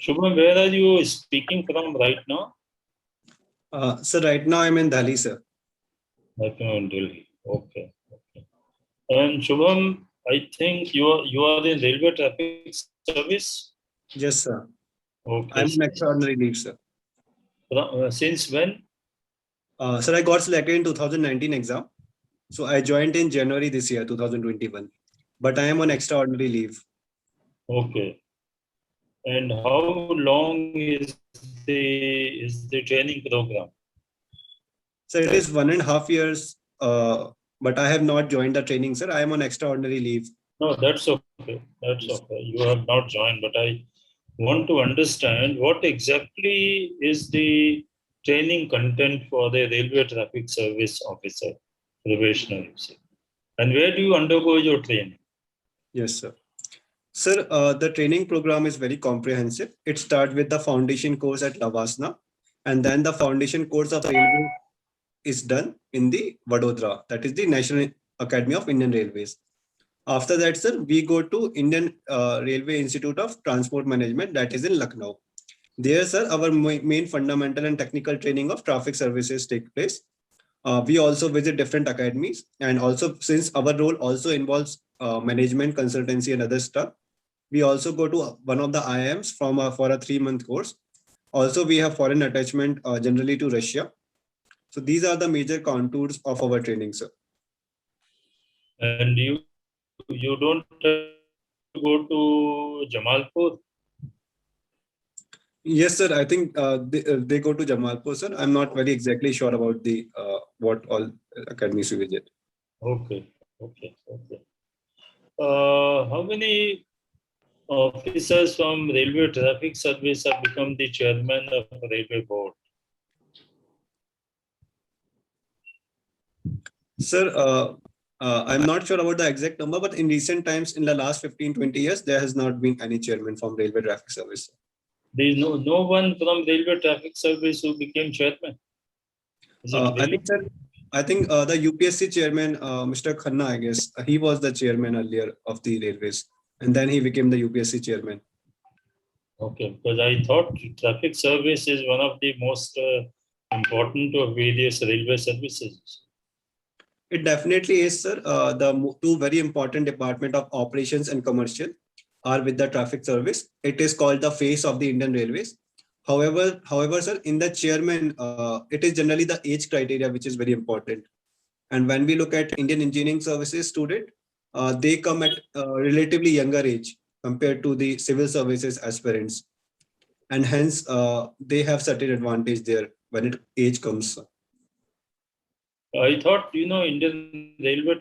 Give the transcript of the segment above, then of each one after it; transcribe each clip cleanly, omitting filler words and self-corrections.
Shubham, where are you speaking from right now? Sir, right now I'm in Delhi, sir. Right now in Delhi. Okay. And Shubham, I think you are in railway traffic service. Yes, sir. Okay. I'm on extraordinary leave, sir. Since when? Sir, I got selected in 2019 exam. So I joined in January this year, 2021. But I am on extraordinary leave. Okay. And how long is the training program? So it is 1.5 years, but I have not joined the training, sir. I am on extraordinary leave. No, that's okay. That's okay. You have not joined, but I want to understand what exactly is the training content for the railway traffic service officer, probationary, and where do you undergo your training? Yes, sir. Sir, the training program is very comprehensive. It starts with the foundation course at Lavasna, and then the foundation course of railway is done in the Vadodara, that is the National Academy of Indian Railways. After that, sir, we go to Indian Railway Institute of Transport Management, that is in Lucknow. There, sir, our main fundamental and technical training of traffic services take place. We also visit different academies, and also since our role also involves management, consultancy, and other stuff, we also go to one of the IIMs for a 3-month course. Also, we have foreign attachment generally to Russia. So these are the major contours of our training, sir. And you don't go to Jamalpur? Yes, sir. I think they go to Jamalpur, sir. I'm not very exactly sure about the what all academies we visit. Okay. How many officers from Railway Traffic Service have become the chairman of Railway Board? Sir, I'm not sure about the exact number, but in recent times, in the last 15-20 years, there has not been any chairman from Railway Traffic Service. There is no one from Railway Traffic Service who became chairman. Is it really? I think the UPSC chairman, Mr. Khanna, I guess, he was the chairman earlier of the railways, and then he became the UPSC chairman. Okay, because I thought traffic service is one of the most important of various railway services. It definitely is, sir. The two very important department of operations and commercial are with the traffic service. It is called the face of the Indian Railways. However, sir, in the chairman, it is generally the age criteria which is very important. And when we look at Indian engineering services student, they come at a relatively younger age compared to the civil services aspirants, and hence they have certain advantage there when age comes. I thought Indian railway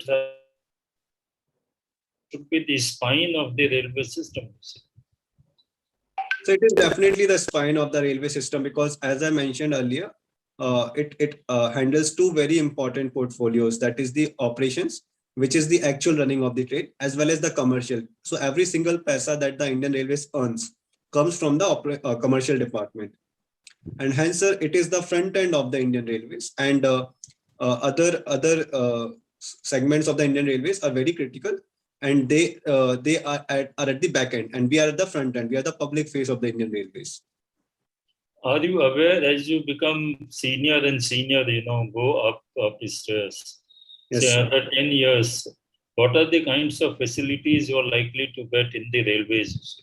should be the spine of the railway system. So it is definitely the spine of the railway system because, as I mentioned earlier, it handles two very important portfolios. That is the operations, which is the actual running of the train, as well as the commercial. So every single paisa that the Indian Railways earns comes from the commercial department, and hence, sir, it is the front end of the Indian Railways, and other segments of the Indian Railways are very critical, and they are at the back end, and we are at the front end. We are the public face of the Indian Railways. Are you aware as you become senior and senior, go up the stairs? Yes, say sir. after 10 years, what are the kinds of facilities you are likely to get in the railways?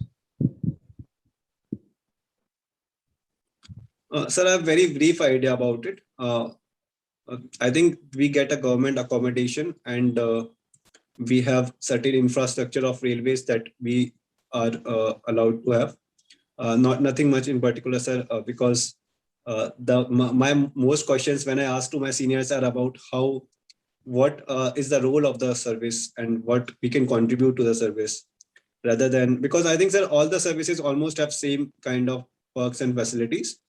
Sir, I have a very brief idea about it. I think we get a government accommodation, and we have certain infrastructure of railways that we are allowed to have. Nothing much in particular, sir, because my most questions when I ask to my seniors are about what is the role of the service and what we can contribute to the service, rather than, because I think, sir, all the services almost have same kind of perks and facilities.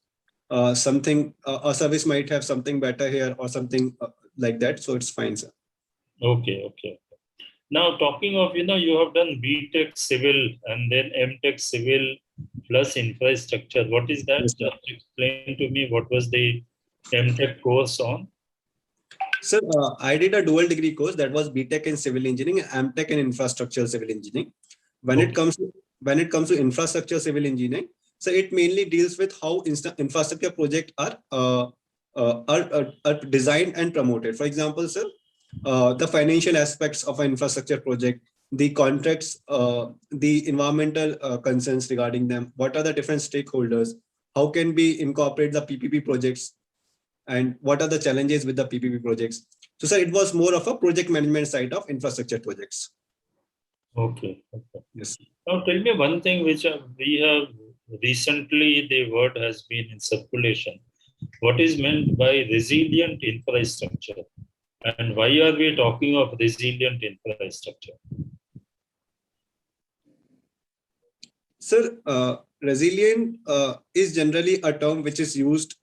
A service might have something better here or something like that, so it's fine, sir. Okay. Now, talking of, you have done BTech Civil and then MTech Civil plus infrastructure. What is that? Yes, just explain to me what was the MTech course on. Sir, I did a dual degree course that was BTech in Civil Engineering and MTech in Infrastructure Civil Engineering. When it comes to infrastructure civil engineering, So it mainly deals with how infrastructure projects are designed and promoted. For example, sir, the financial aspects of an infrastructure project, the contracts, the environmental concerns regarding them, what are the different stakeholders, how can we incorporate the PPP projects, and what are the challenges with the PPP projects. So, sir, it was more of a project management side of infrastructure projects. Okay. Okay. Yes. Now tell me one thing which we have recently, the word has been in circulation. What is meant by resilient infrastructure? And why are we talking of resilient infrastructure? Sir, resilient is generally a term which is used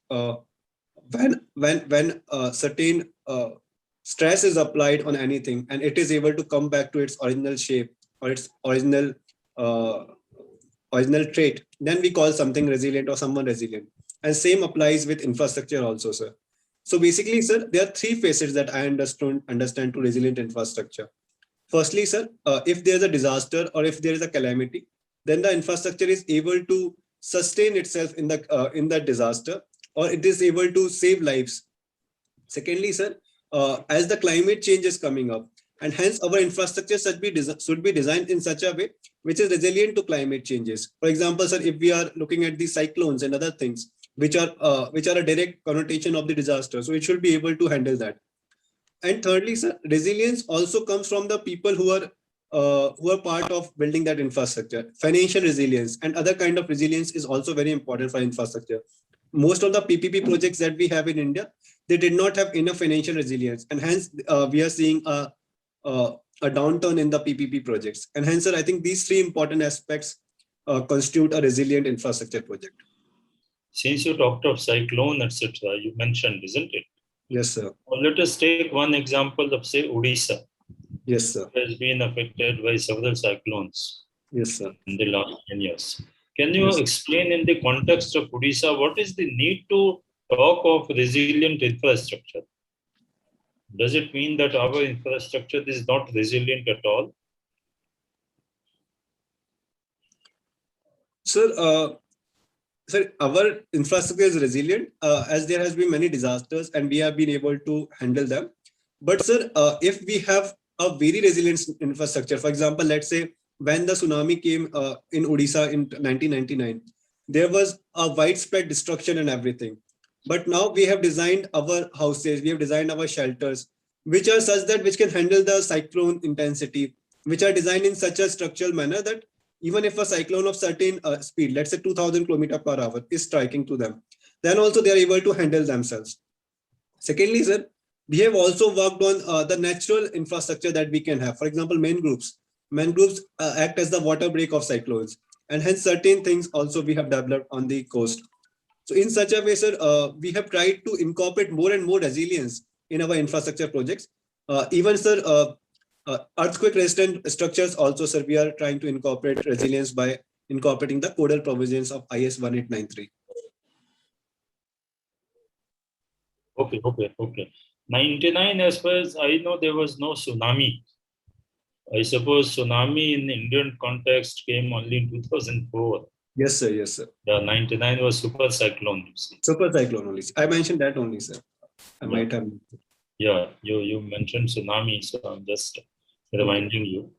when certain stress is applied on anything and it is able to come back to its original shape or its uh, original trait, then we call something resilient or someone resilient. And same applies with infrastructure also, sir. So basically, sir, there are three phases that I understand to resilient infrastructure. Firstly, sir, if there's a disaster or if there is a calamity, then the infrastructure is able to sustain itself in that disaster, or it is able to save lives. Secondly, sir, as the climate change is coming up, and hence our infrastructure should be designed in such a way which is resilient to climate changes. For example, sir, if we are looking at the cyclones and other things which are a direct connotation of the disaster, so it should be able to handle that. And thirdly, sir, resilience also comes from the people who are part of building that infrastructure. Financial resilience and other kind of resilience is also very important for infrastructure. Most of the PPP projects that we have in India, they did not have enough financial resilience, and hence we are seeing a downturn in the PPP projects. And hence, sir, I think these three important aspects constitute a resilient infrastructure project. Since you talked of cyclone, etc., you mentioned, isn't it? Yes, sir. Well, let us take one example of, say, Odisha. Yes, sir. It has been affected by several cyclones. Yes, sir. In the last 10 years. Can you Yes. explain in the context of Odisha, what is the need to talk of resilient infrastructure? Does it mean that our infrastructure is not resilient at all? Sir, sir, our infrastructure is resilient as there has been many disasters and we have been able to handle them. But sir, if we have a very resilient infrastructure, for example, let's say when the tsunami came in Odisha in 1999, there was a widespread destruction and everything. But now we have designed our houses, we have designed our shelters, which are such that which can handle the cyclone intensity, which are designed in such a structural manner that even if a cyclone of certain speed, let's say 2000 km per hour is striking to them, then also they are able to handle themselves. Secondly, sir, we have also worked on the natural infrastructure that we can have. For example, mangroves. Mangroves act as the water break of cyclones, and hence certain things also we have developed on the coast. So in such a way, sir, we have tried to incorporate more and more resilience in our infrastructure projects. Even, sir, earthquake resistant structures also, sir, we are trying to incorporate resilience by incorporating the codal provisions of IAS 1893. Okay. 99, as far as I know, there was no tsunami. I suppose tsunami in the Indian context came only in 2004. Yes, sir. Yes, sir. The 99 was super cyclone. Super cyclone only. I mentioned that only, sir. I might have. Yeah, you mentioned tsunami, so I'm just reminding you.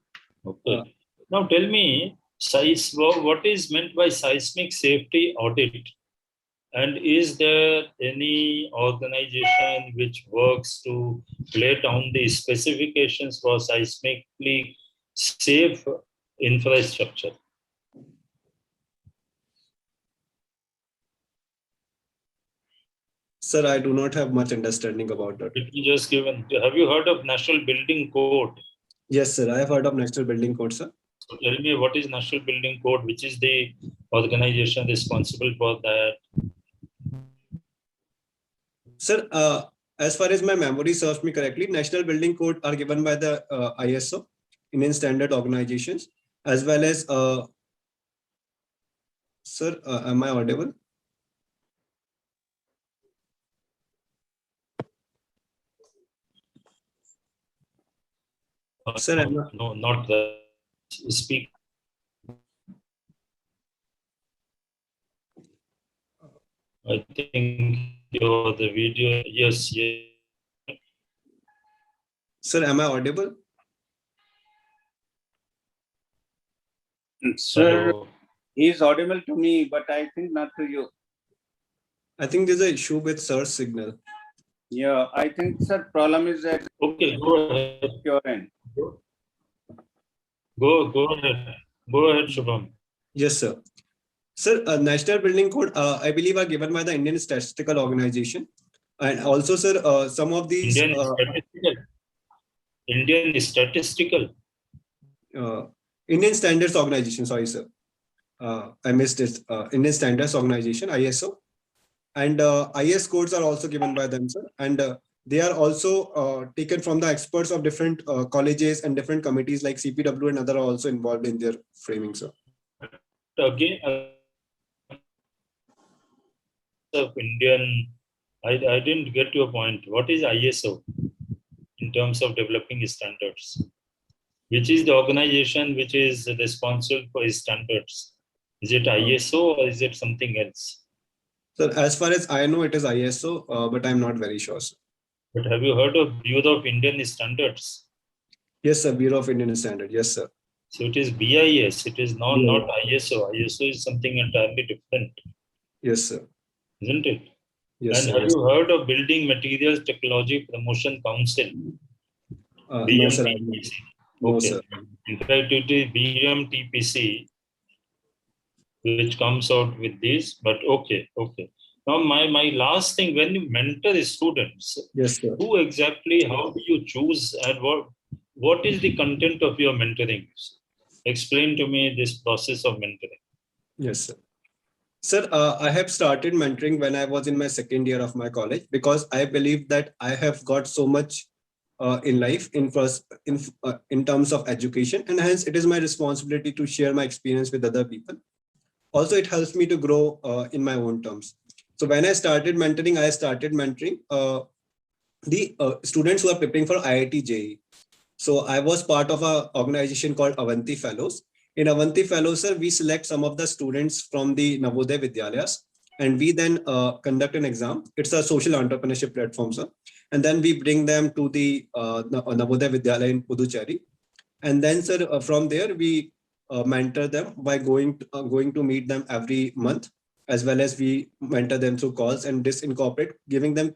Okay. Now tell me, what is meant by seismic safety audit? And is there any organization which works to lay down the specifications for seismically safe infrastructure? Sir, I do not have much understanding about that. Have you heard of National Building Code? Yes, sir. I have heard of National Building Code, sir. So tell me, what is National Building Code? Which is the organization responsible for that? Sir, as far as my memory serves me correctly, National Building Code are given by the ISO, Indian Standard Organizations, as well as, sir, am I audible? Sir, no, not the speak. I think your the video. Yes, yes. Sir, am I audible? Sir, Hello. he is audible to me, but I think not to you. I think there's an issue with sir's signal. Yeah, I think, sir, problem is at Okay, go ahead. your end. Go ahead. Go ahead, Shubham. Yes, sir. Sir, National Building Code, I believe, are given by the Indian Statistical Organization. And also, sir, some of these Indian Statistical. Indian Standards Organization, sorry, sir. I missed it. Indian Standards Organization, ISO. And IAS codes are also given by them, sir. And they are also taken from the experts of different colleges and different committees like CPW and other are also involved in their framing, sir. Again, of Indian, I didn't get your point. What is ISO in terms of developing standards? Which is the organization which is responsible for standards? Is it ISO or is it something else? So as far as I know, it is ISO, but I'm not very sure, sir. But have you heard of Bureau of Indian Standards? Yes, sir. Bureau of Indian Standard. Yes, sir. So it is BIS. It is not ISO. ISO is something entirely different. Yes, sir. Isn't it? Yes, and sir. have Yes. you heard of Building Materials Technology Promotion Council? No, sir. No, Okay. sir. In fact, it is BMTPC which comes out with this, but okay. Now, my last thing, when you mentor the students, yes, sir. Who exactly, how do you choose and what is the content of your mentoring? Explain to me this process of mentoring. Yes, sir. Sir, I have started mentoring when I was in my second year of my college because I believe that I have got so much in life in terms of education, and hence it is my responsibility to share my experience with other people. Also, it helps me to grow in my own terms. So when I started mentoring the students who are preparing for IIT JEE. So I was part of an organization called Avanti Fellows. In Avanti Fellows, sir, we select some of the students from the Navodaya Vidyalayas, and we then conduct an exam. It's a social entrepreneurship platform, sir. And then we bring them to the Navodaya Vidyalaya in Puducherry. And then, sir, from there, we mentor them by going to meet them every month, as well as we mentor them through calls and this incorporate giving them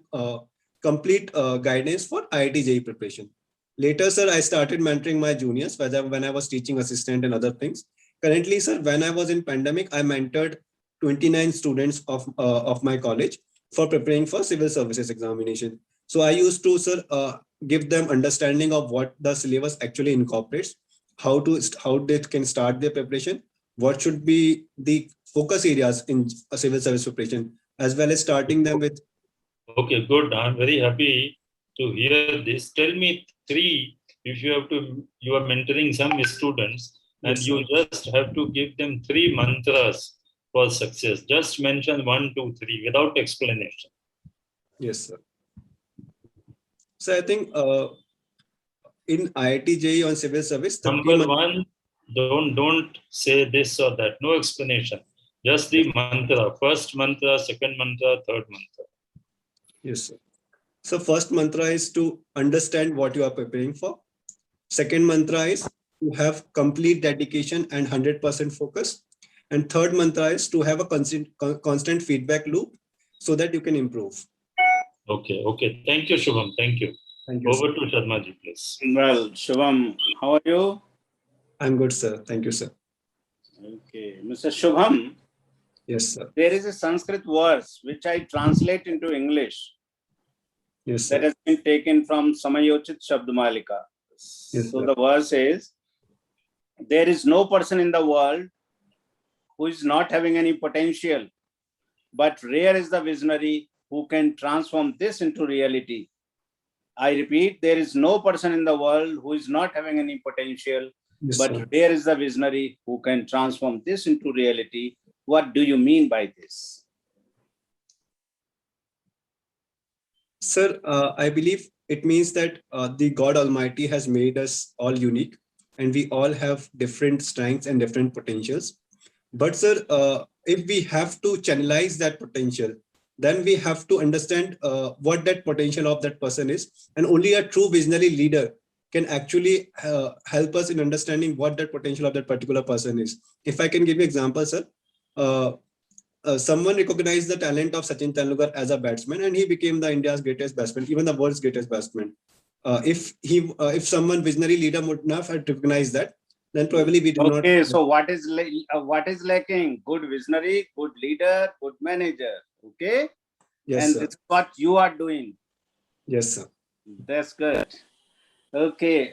complete guidance for IIT JEE preparation. Later, sir, I started mentoring my juniors, whether when I was teaching assistant and other things. Currently, sir, when I was in pandemic, I mentored 29 students of my college for preparing for civil services examination. So I used to, sir, give them understanding of what the syllabus actually incorporates, how they can start their preparation, what should be the focus areas in a civil service preparation, as well as starting them with. Okay, good. I'm very happy to hear this. Tell me three, if you are mentoring some students and Yes, you just have to give them three mantras for success. Just mention 1, 2, 3 without explanation. Yes, sir. So I think in IIT JEE on civil service, Number one, don't say this or that. No explanation. Just the mantra. First mantra, second mantra, third mantra. Yes, sir. So first mantra is to understand what you are preparing for. Second mantra is to have complete dedication and 100% focus. And third mantra is to have a constant feedback loop so that you can improve. Okay. Thank you, Shubham. Thank you. Thank you, Over sir. to Sharma ji, please. Well, Shubham, how are you? I'm good, sir. Thank you, sir. Okay. Mr. Shubham. Yes, sir. There is a Sanskrit verse which I translate into English. Yes, sir. That has been taken from Samayochit Shabdamalika. Yes, so sir. the verse is, there is no person in the world who is not having any potential, but rare is the visionary who can transform this into reality. I repeat, there is no person in the world who is not having any potential, Yes, but sir. rare is the visionary who can transform this into reality. What do you mean by this? Sir, I believe it means that the God Almighty has made us all unique and we all have different strengths and different potentials. But sir, if we have to channelize that potential, then we have to understand what that potential of that person is. And only a true visionary leader can actually help us in understanding what that potential of that particular person is. If I can give you example, sir, someone recognized the talent of Sachin Tendulkar as a batsman, and he became the India's greatest batsman, even the world's greatest batsman. If someone visionary leader would not have recognized that, then probably we do not. Okay, so what is lacking? Good visionary, good leader, good manager. Okay, Yes, and sir. this is what you are doing. Yes, sir. That's good. Okay,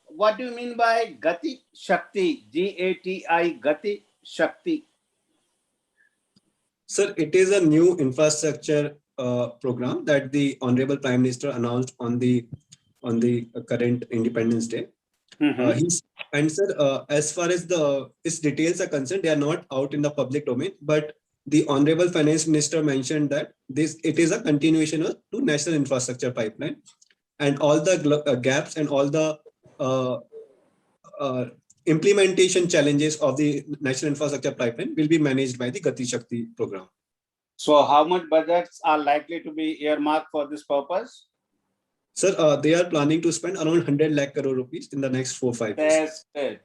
what do you mean by Gati Shakti? Gati Gati Shakti. Sir, it is a new infrastructure program that the Honorable Prime Minister announced on the current Independence Day. And sir, as far as its details are concerned, they are not out in the public domain. But the Honorable Finance Minister mentioned that it is a continuation of to National Infrastructure Pipeline, and all the gaps and all the implementation challenges of the National Infrastructure Pipeline will be managed by the Gati Shakti program. So, how much budgets are likely to be earmarked for this purpose? Sir, they are planning to spend around 100 lakh crore rupees in the next 4-5 years. That's good.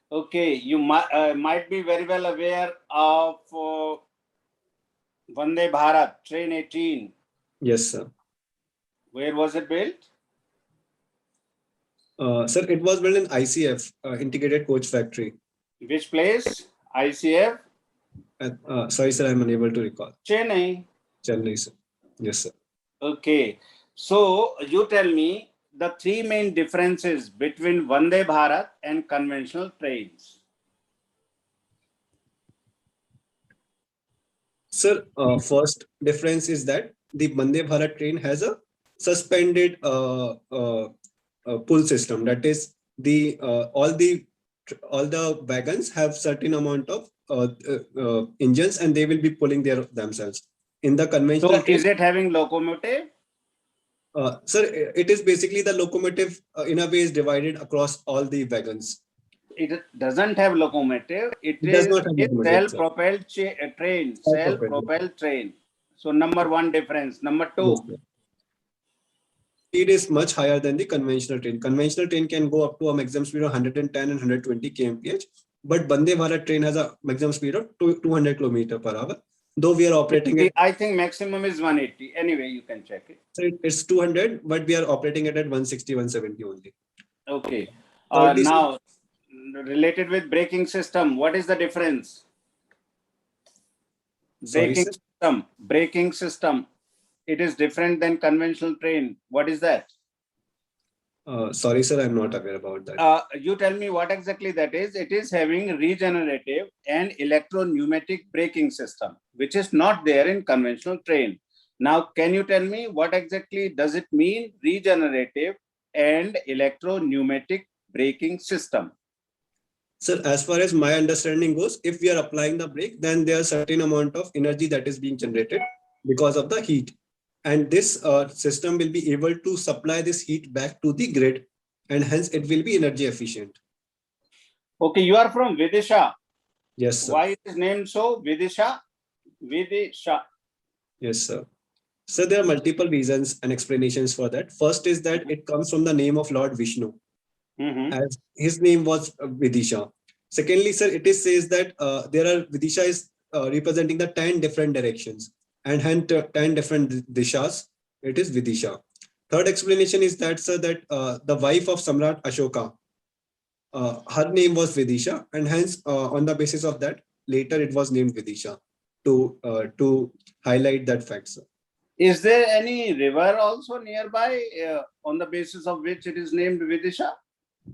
Okay, you might be very well aware of Vande Bharat, Train 18. Yes, sir. Where was it built? Sir, it was built in ICF, Integrated Coach Factory. Which place? ICF? Sorry, sir, I'm unable to recall. Chennai. Chennai, sir. Yes, sir. Okay. So, you tell me the three main differences between Vande Bharat and conventional trains. Sir, first difference is that the Vande Bharat train has a suspended pull system. That is, all the wagons have certain amount of engines, and they will be pulling themselves. In the conventional So, train, is it having locomotive? Sir, it is basically the locomotive in a way is divided across all the wagons. It doesn't have locomotive. It does is not have a locomotive, self-propelled train. Self-propelled train. So, number one difference. Number two. Yes, speed is much higher than the conventional train. Conventional train can go up to a maximum speed of 110 and 120 kmph, but Vande Bharat train has a maximum speed of 200 km/h. Though we are operating at, I think maximum is 180. Anyway, you can check it. So it's 200, but we are operating it at 160, 170 only. Okay. Now, related with braking system, what is the difference? Braking system. It is different than conventional train. What is that? Sorry, sir, I'm not aware about that. You tell me what exactly that is. It is having regenerative and electro-pneumatic braking system, which is not there in conventional train. Now, can you tell me what exactly does it mean, regenerative and electro-pneumatic braking system? Sir, as far as my understanding goes, if we are applying the brake, then there is a certain amount of energy that is being generated because of the heat. And this system will be able to supply this heat back to the grid, and hence it will be energy efficient. Okay, you are from Vidisha. Yes, sir. Why it is named so? Vidisha? Vidisha. Yes, sir. So there are multiple reasons and explanations for that. First is that it comes from the name of Lord Vishnu, as his name was Vidisha. Secondly, sir, it is says that Vidisha is representing the 10 different directions, and hence 10 different dishas. It is Vidisha. Third explanation is that, sir, that the wife of Samrat Ashoka, her name was Vidisha, and hence on the basis of that, later it was named Vidisha to highlight that fact, sir. Is there any river also nearby on the basis of which it is named Vidisha?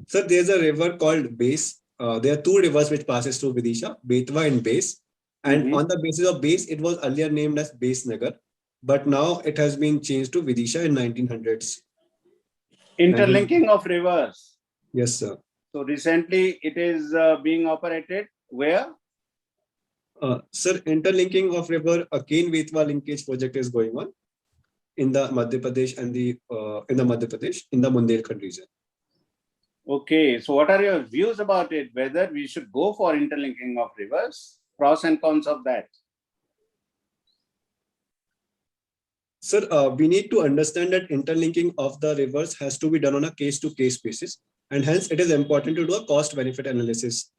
Sir, there's a river called Base. There are two rivers which passes through Vidisha, Betwa and Base. And on the basis of Base, it was earlier named as Base Nagar, but now it has been changed to Vidisha in 1900s. Interlinking of rivers. Yes, sir. So recently it is being operated where? Sir, interlinking of river, a Ken-Betwa linkage project is going on in the Madhya Pradesh and in the Bundelkhand region. Okay, so what are your views about it? Whether we should go for interlinking of rivers, pros and cons of that? Sir, we need to understand that interlinking of the rivers has to be done on a case-to-case basis, and hence it is important to do a cost-benefit analysis.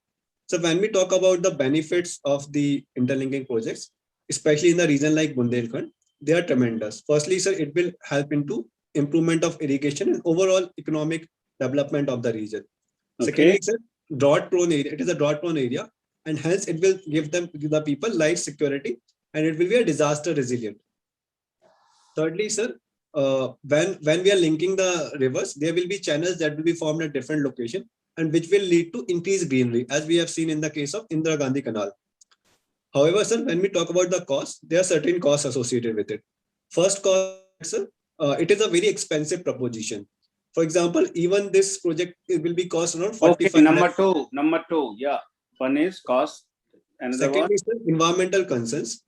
So when we talk about the benefits of the interlinking projects, especially in the region like Bundelkhand, they are tremendous. Firstly, sir, it will help into improvement of irrigation and overall economic development of the region. Okay. Secondly, sir, drought-prone area. It is a drought-prone area, and hence it will give the people life security, and it will be a disaster resilient. Thirdly, sir, when we are linking the rivers, there will be channels that will be formed at different locations and which will lead to increased greenery, as we have seen in the case of Indira Gandhi Canal. However, sir, when we talk about the cost, there are certain costs associated with it. First cost, sir, it is a very expensive proposition. For example, even this project, it will be cost around 45 Okay, number two, yeah. One is cost. Another Second one. is the environmental concerns.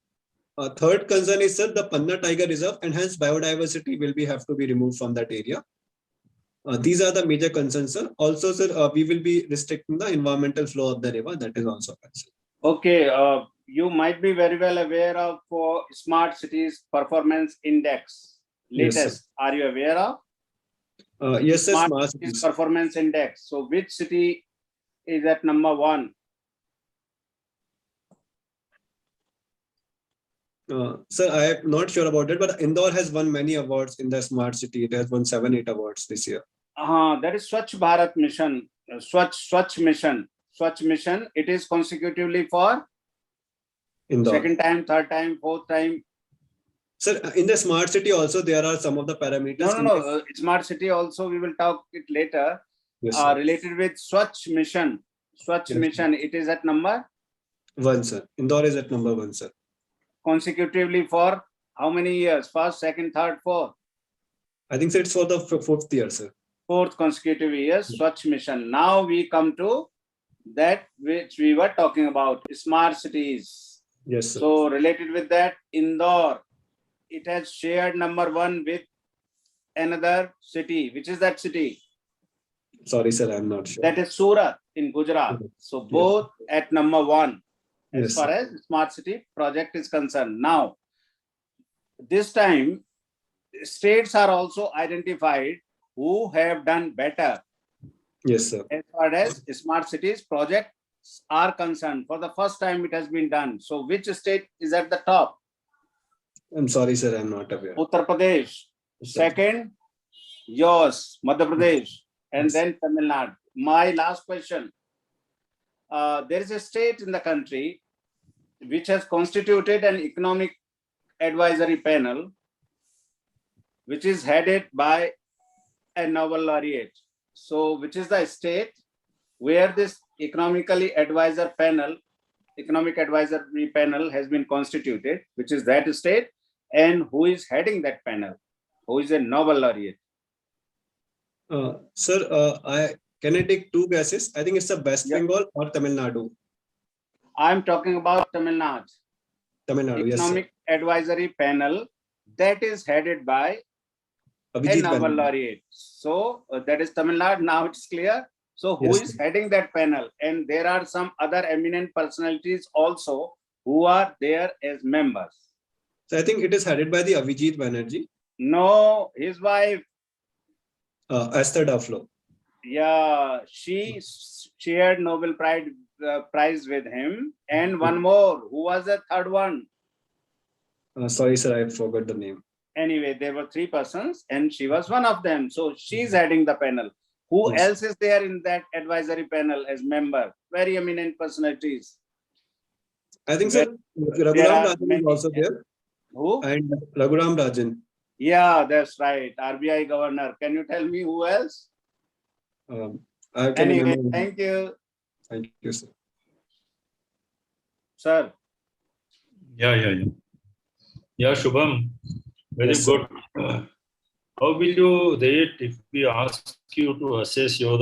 Third concern is, sir, the Panna Tiger Reserve, and hence biodiversity will have to be removed from that area. These are the major concerns, sir. Also, sir, we will be restricting the environmental flow of the river. That is also a concern. Okay, you might be very well aware of Smart Cities Performance Index. Latest, Yes, are you aware of? Yes, sir. Smart Cities Performance Index. So which city is at number 1? Sir, I am not sure about it, but Indore has won many awards in the smart city. It has won 7-8 awards this year. That is Swachh Bharat Mission. Swachh Mission. Swachh Mission. It is consecutively for Indore. second time, third time, fourth time. Sir, in the smart city also there are some of the parameters. No. Smart city also we will talk it later. Yes, related with Swachh Mission. Swachh Mission. It is at number 1, sir. Indore is at number 1, sir. Consecutively for how many years? First, second, third, fourth? I think so it's for the 4th year, sir. 4th consecutive year, Swachh Mission. Now we come to that which we were talking about, smart cities. Yes, sir. So related with that, Indore, it has shared number 1 with another city. Which is that city? Sorry, sir, I'm not sure. That is Surat in Gujarat. So both at number 1 as far as smart city project is concerned. Now, this time, states are also identified who have done better. Yes, sir. As far as smart cities projects are concerned. For the first time, it has been done. So which state is at the top? I'm sorry, sir, I'm not aware. Uttar Pradesh. Second, yours, Madhya Pradesh. And then Tamil Nadu. My last question. There is a state in the country which has constituted an economic advisory panel, which is headed by a Nobel laureate. So, which is the state where this economic advisory panel has been constituted, which is that state, and who is heading that panel, who is a Nobel laureate? Sir, can I take 2 guesses? I think it's the West Bengal or Tamil Nadu. I'm talking about Tamil Nadu. Tamil Nadu, Economic advisory panel that is headed by a Nobel laureate. So that is Tamil Nadu. Now it's clear. So who is heading that panel? And there are some other eminent personalities also who are there as members. So I think it is headed by the Abhijit Banerjee. No, his wife. Esther Duflo. Yeah, she shared Nobel Prize with him. And one more. Who was the third one? Sorry, sir, I forgot the name. Anyway, there were 3 persons and she was one of them. So she's heading the panel. Who else is there in that advisory panel as member? Very eminent personalities. I think, sir, Raghuram Rajan is also there. Who? And Raghuram Rajan. Yeah, that's right. RBI governor. Can you tell me who else? I can remember. Thank you. Thank you, sir. Sir. Yeah, Shubham. Very good. How will you rate if we ask you to assess your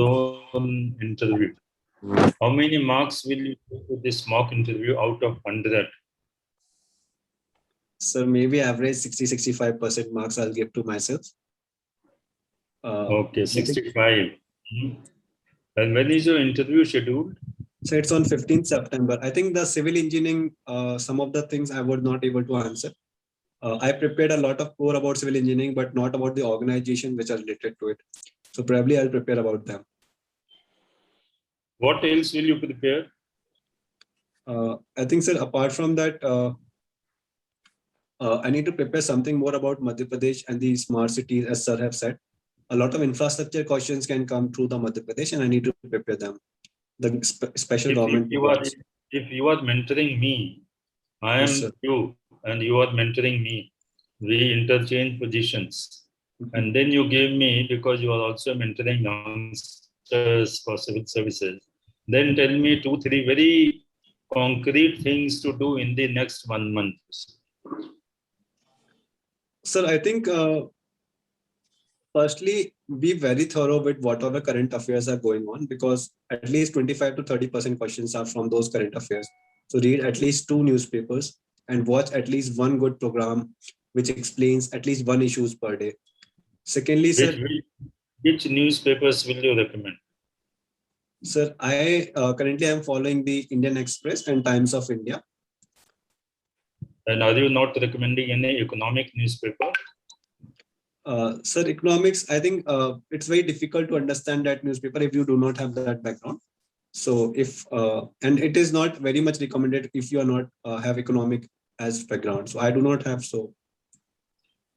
own interview? How many marks will you give to this mock interview out of 100? So maybe average 60-65% marks I'll give to myself. Okay, 65. And when is your interview scheduled? So it's on 15th September. I think the civil engineering, some of the things I was not able to answer. I prepared a lot of core about civil engineering, but not about the organization which are related to it. So probably I'll prepare about them. What else will you prepare? I think, sir, apart from that, I need to prepare something more about Madhya Pradesh and the smart cities, as sir have said. A lot of infrastructure questions can come through the Madhya Pradesh, and I need to prepare them. The special government. If you are mentoring me, I am Yes, you, and you are mentoring me. We interchange positions. Mhm. And then you gave me, because you are also mentoring youngsters for civil services, then tell me 2-3 very concrete things to do in the next 1 month. Sir, I think firstly, be very thorough with whatever current affairs are going on, because at least 25 to 30% questions are from those current affairs. So read at least 2 newspapers and watch at least one good program which explains at least one issues per day. Secondly, sir, Which newspapers will you recommend? Sir, I currently am following the Indian Express and Times of India. And are you not recommending any economic newspaper? Sir, economics, I think it's very difficult to understand that newspaper if you do not have that background. So if, and it is not very much recommended if you are not have economic as background. So I do not have so.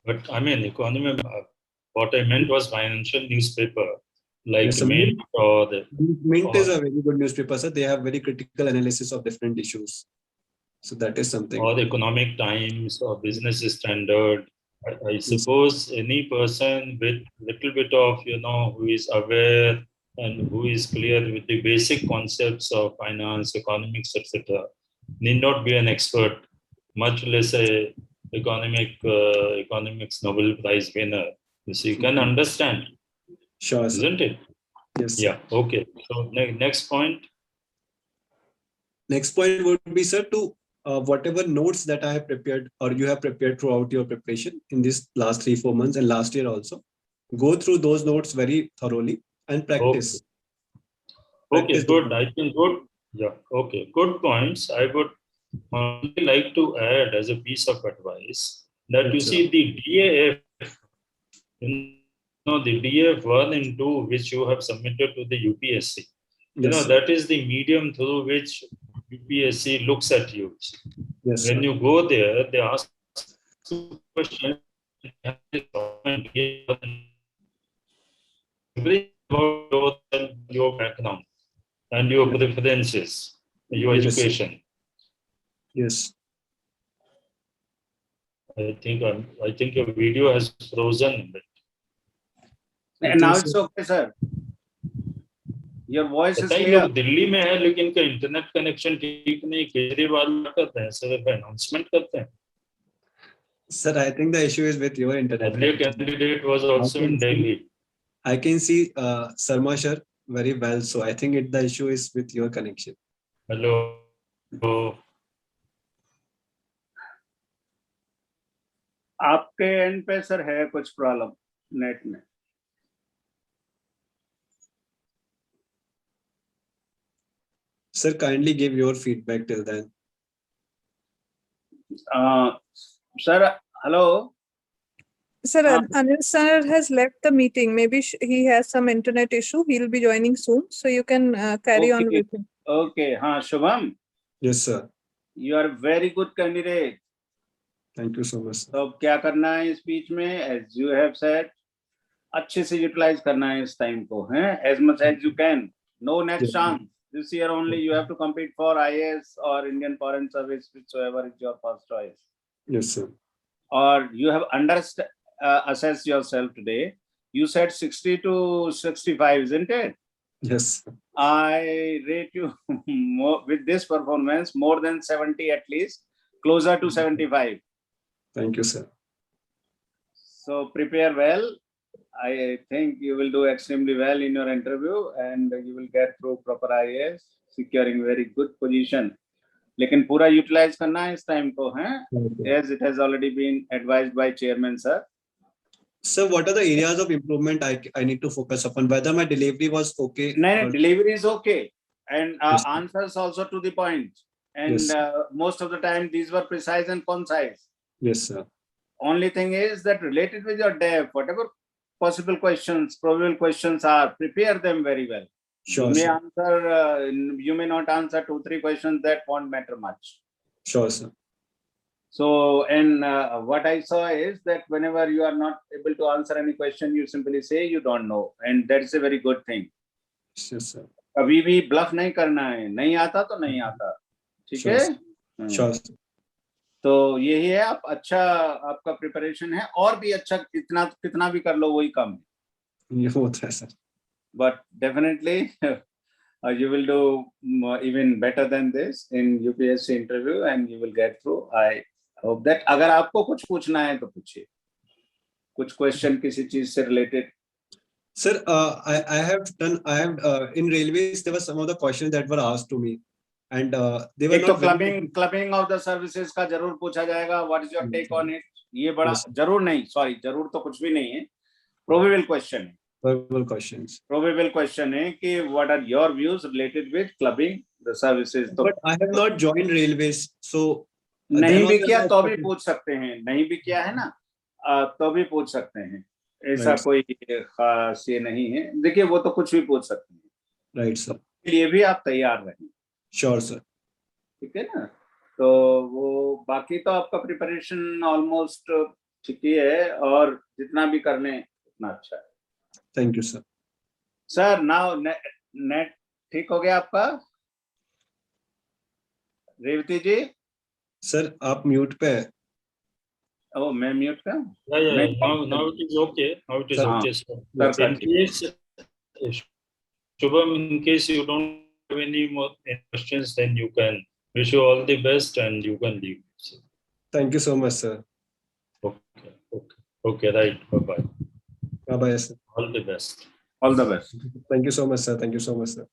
But I mean, economy, what I meant was financial newspaper, like Yes, Mint or the... Mint is a very good newspaper, sir. They have very critical analysis of different issues. So that is something. Or the Economic Times or Business Standard. I suppose any person with little bit of, who is aware and who is clear with the basic concepts of finance, economics, etc., need not be an expert, much less a economics Nobel Prize winner. So you can understand. Sure, isn't it? Yes. Yeah. Okay. So next point. Next point would be, sir, to whatever notes that I have prepared or you have prepared throughout your preparation in this last 3-4 months and last year also, go through those notes very thoroughly and practice. Okay, good. I think good. Yeah. Okay. Good points. I would only like to add as a piece of advice that you see the DAF, the DAF 1 and 2, which you have submitted to the UPSC. That is the medium through which UPSC looks at you. Yes, when you go there, they ask you questions about your background and your preferences, your education. Yes. I think your video has frozen. And now it's okay, sir. Your voice is clear. Delhi में है लेकिन का internet connection ठीक नहीं, केजरीवाल करते हैं sir, announcement करते हैं. Sir, I think the issue is with your internet. The candidate was also in Delhi. I can see Sarma sir very well, so I think the issue is with your connection. Hello. आपके and पे sir है कुछ problem net में. Sir, kindly give your feedback till then. Sir, hello. Sir, Anil sir has left the meeting. Maybe he has some internet issue. He'll be joining soon, so you can carry on with him. Okay. Shubham. Yes, sir. You are a very good candidate. Thank you so much. तो क्या करना है इस बीच में, as you have said, अच्छे से utilize करना है इस time को, हैं? As much as you can. No next chance. This year only you have to compete for IAS or Indian Foreign Service, whichever is your first choice. Yes, sir. Or you have assessed yourself today. You said 60 to 65, isn't it? Yes. I rate you more, with this performance, more than 70 at least, closer to 75. Thank you, sir. So prepare well. I think you will do extremely well in your interview and you will get through proper IAS, securing very good position. लेकिन पूरा utilize करना है इस time को, हैं? As it has already been advised by Chairman, sir. Sir, what are the areas of improvement I need to focus upon? Whether my delivery was okay? No, delivery is okay. And answers also to the point. And most of the time, these were precise and concise. Yes, sir. only thing is that related with your dev, whatever possible questions, probable questions are, prepare them very well. Sure, You may sir. answer, you may not answer 2-3 questions that won't matter much. Sure, sir. So, and what I saw is that whenever you are not able to answer any question, you simply say you don't know, and that's a very good thing. Yes, sir. कभी भी bluff नहीं करना है, नहीं आता तो नहीं आता, ठीक है? Sure, sir. तो यही है, आप अच्छा आपका प्रिपरेशन है, और भी अच्छा कितना भी कर लो वही कम है. ये होता है sir. But definitely you will do even better than this in UPSC interview and you will get through. I hope that. अगर आपको कुछ पूछना है तो पूछिए, कुछ क्वेश्चन किसी चीज से related. Sir, I have in railways there were some of the questions that were asked to me and they were एक तो not clubbing of the services का जरूर पूछा जाएगा. What is your take on it? ये बड़ा Yes. जरूर नहीं, सॉरी, जरूर तो कुछ भी नहीं है, प्रोबेबल क्वेश्चन है. verbal questions. प्रोबेबल क्वेश्चन है कि what are your views related with clubbing the services. तो But I have not joined railways, so नहीं then भी also किया I तो भी expected- पूछ सकते हैं, नहीं भी किया है ना, तो भी पूछ सकते हैं. ऐसा Right. कोई खास ये नहीं है. देखिए वो तो कुछ भी पूछ सकते हैं, Right, sir. इसके लिए भी आप तैयार रहें. Sure, sir. ठीक है ना. तो वो बाकी तो आपका प्रिपरेशन ऑलमोस्ट ठीक ही है, और जितना भी कर लें उतना अच्छा है. Thank you, sir. Sir now net ठीक हो गया आपका? रेवती जी, सर आप म्यूट पे हैं. ओ मैं म्यूट का. Yeah. Now it is okay. Now it is Sir, okay. So, sir, in case, Shubham, in case you don't have any more questions, then you can wish you all the best and you can leave. So, Thank you so much, sir. okay. Right. Bye. Bye bye, sir. All the best. All the best. Thank you so much, sir. Thank you so much, sir.